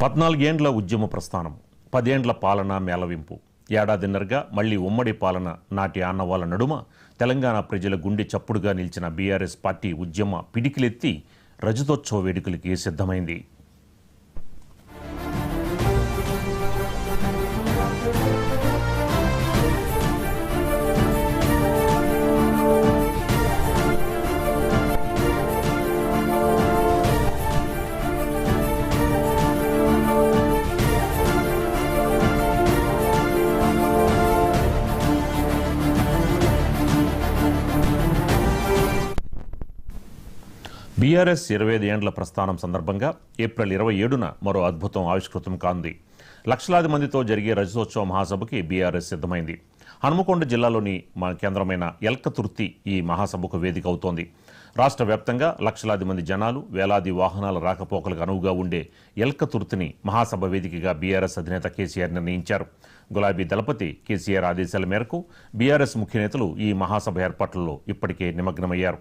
14 ఏండ్ల ఉద్యమ ప్రస్థానం, 10 ఏండ్ల పాలన మేళవింపు, ఏడాదిన్నరగా మళ్లీ ఉమ్మడి పాలన నాటి ఆనవాళ్ల నడుమ తెలంగాణ ప్రజల గుండె చప్పుడుగా నిలిచిన బీఆర్ఎస్ పార్టీ ఉద్యమ పిడికిలెత్తి రజతోత్సవ వేడుకలకి సిద్ధమైంది. బీఆర్ఎస్ 25 ఏండ్ల ప్రస్థానం సందర్భంగా ఏప్రిల్ 27న మరో అద్భుతం ఆవిష్కృతం కానుంది. లక్షలాది మందితో జరిగే రజతోత్సవ మహాసభకి బీఆర్ఎస్ సిద్ధమైంది. హనుమకొండ జిల్లాలోని కేంద్రమైన ఎల్కతుర్తి ఈ మహాసభకు వేదిక అవుతోంది. రాష్ట్ర వ్యాప్తంగా లక్షలాది మంది జనాలు, వేలాది వాహనాల రాకపోకలకు అనువుగా ఉండే ఎల్కతుర్తిని మహాసభ వేదికగా బీఆర్ఎస్ అధినేత కేసీఆర్ నిర్ణయించారు. గులాబీ దళపతి కేసీఆర్ ఆదేశాల మేరకు బీఆర్ఎస్ ముఖ్య నేతలు ఈ మహాసభ ఏర్పాట్లలో ఇప్పటికే నిమగ్నమయ్యారు.